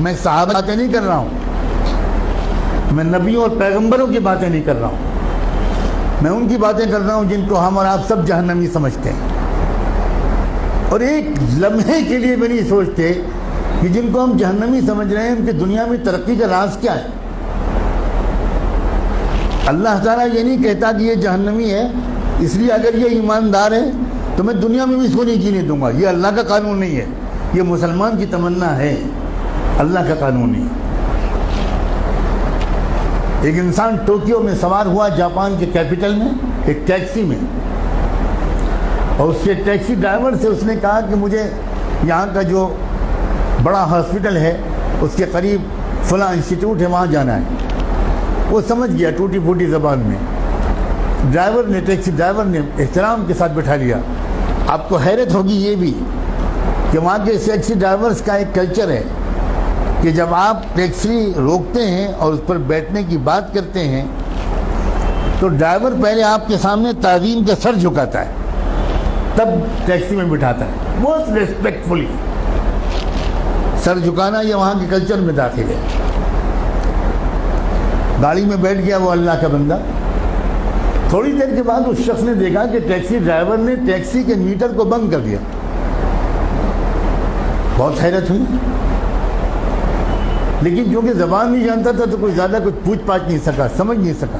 میں صحابہ کی باتیں نہیں کر رہا ہوں، میں نبیوں اور پیغمبروں کی باتیں نہیں کر رہا ہوں، میں ان کی باتیں کر رہا ہوں جن کو ہم اور آپ سب جہنمی سمجھتے ہیں، اور ایک لمحے کے لیے بھی نہیں سوچتے کہ جن کو ہم جہنمی سمجھ رہے ہیں ان کی دنیا میں ترقی کا راز کیا ہے۔ اللہ تعالیٰ یہ نہیں کہتا کہ یہ جہنمی ہے اس لیے اگر یہ ایماندار ہے تو میں دنیا میں بھی اس کو نہیں جینے دوں گا، یہ اللہ کا قانون نہیں ہے، یہ مسلمان کی تمنا ہے، اللہ کا قانون نہیں۔ ایک انسان ٹوکیو میں سوار ہوا جاپان کے کیپٹل میں ایک ٹیکسی میں، اور اس کے ٹیکسی ڈرائیور سے اس نے کہا کہ مجھے یہاں کا جو بڑا ہاسپٹل ہے اس کے قریب فلاں انسٹیٹیوٹ ہے وہاں جانا ہے۔ وہ سمجھ گیا ٹوٹی پھوٹی زبان میں، ٹیکسی ڈرائیور نے احترام کے ساتھ بٹھا لیا۔ آپ کو حیرت ہوگی یہ بھی کہ وہاں کے ٹیکسی ڈرائیورز کا ایک کلچر ہے کہ جب آپ ٹیکسی روکتے ہیں اور اس پر بیٹھنے کی بات کرتے ہیں تو ڈرائیور پہلے آپ کے سامنے تعظیم کا سر جھکاتا ہے، تب ٹیکسی میں بٹھاتا ہے، بہت ریسپیکٹفلی۔ سر جھکانا یہ وہاں کے کلچر میں داخل ہے۔ گاڑی میں بیٹھ گیا وہ اللہ کا بندہ، تھوڑی دیر کے بعد اس شخص نے دیکھا کہ ٹیکسی ڈرائیور نے ٹیکسی کے میٹر کو بند کر دیا۔ بہت حیرت ہوئی، لیکن کیونکہ زبان نہیں جانتا تھا تو کوئی زیادہ کچھ پوچھ پاچھ نہیں سکا، سمجھ نہیں سکا۔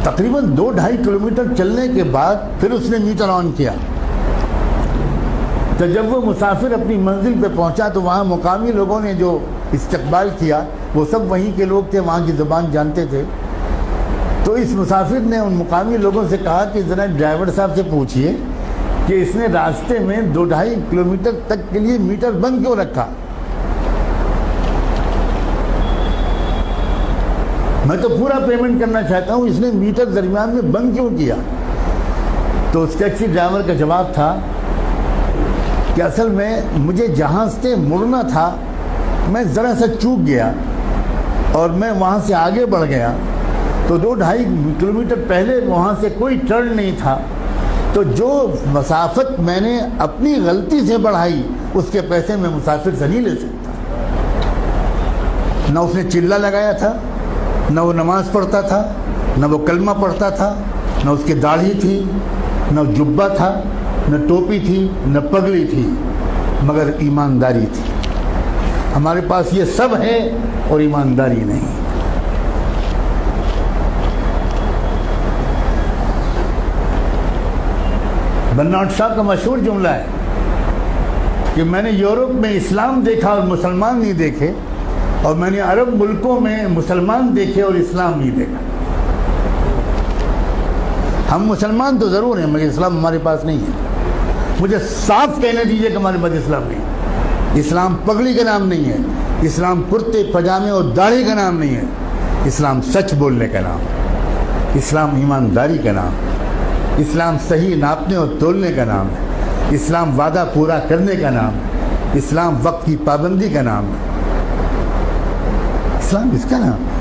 تقریباً 2-2.5 کلومیٹر چلنے کے بعد پھر اس نے میٹر آن کیا۔ تو جب وہ مسافر اپنی منزل پہ پہنچا تو وہاں مقامی لوگوں نے جو استقبال کیا وہ سب وہیں کے لوگ تھے، وہاں کی زبان جانتے تھے۔ تو اس مسافر نے ان مقامی لوگوں سے کہا کہ ذرا ڈرائیور صاحب سے پوچھئے کہ اس نے راستے میں 2-2.5 کلومیٹر تک کے لیے میٹر بند کیوں رکھا؟ میں تو پورا پیمنٹ کرنا چاہتا ہوں، اس نے میٹر درمیان میں بند کیوں کیا؟ تو اس ٹیکسی ڈرائیور کا جواب تھا کہ اصل میں مجھے جہاں سے مڑنا تھا میں ذرا سا چوک گیا اور میں وہاں سے آگے بڑھ گیا، تو 2-2.5 کلومیٹر پہلے وہاں سے کوئی ٹرن نہیں تھا، تو جو مسافت میں نے اپنی غلطی سے بڑھائی اس کے پیسے میں مسافر سے نہیں لے سکتا۔ نہ اس نے چلہ لگایا تھا، نہ وہ نماز پڑھتا تھا، نہ وہ کلمہ پڑھتا تھا، نہ اس کی داڑھی تھی، نہ جبہ تھا، نہ ٹوپی تھی، نہ پگڑی تھی، مگر ایمانداری تھی۔ ہمارے پاس یہ سب ہے اور ایمانداری نہیں۔ برنارڈ شاہ کا مشہور جملہ ہے کہ میں نے یورپ میں اسلام دیکھا اور مسلمان نہیں دیکھے، اور میں نے عرب ملکوں میں مسلمان دیکھے اور اسلام نہیں دیکھا۔ ہم مسلمان تو ضرور ہیں مگر اسلام ہمارے پاس نہیں ہے۔ مجھے صاف کہنے دیجئے کہ ہمارے پاس اسلام نہیں ہے۔ اسلام پگڑی کا نام نہیں ہے، اسلام کرتے پجامے اور داڑھی کا نام نہیں ہے، اسلام سچ بولنے کا نام، اسلام ایمانداری کا نام، اسلام صحیح ناپنے اور تولنے کا نام ہے، اسلام وعدہ پورا کرنے کا نام ہے، اسلام وقت کی پابندی کا نام ہے، اسلام اس کا نام ہے۔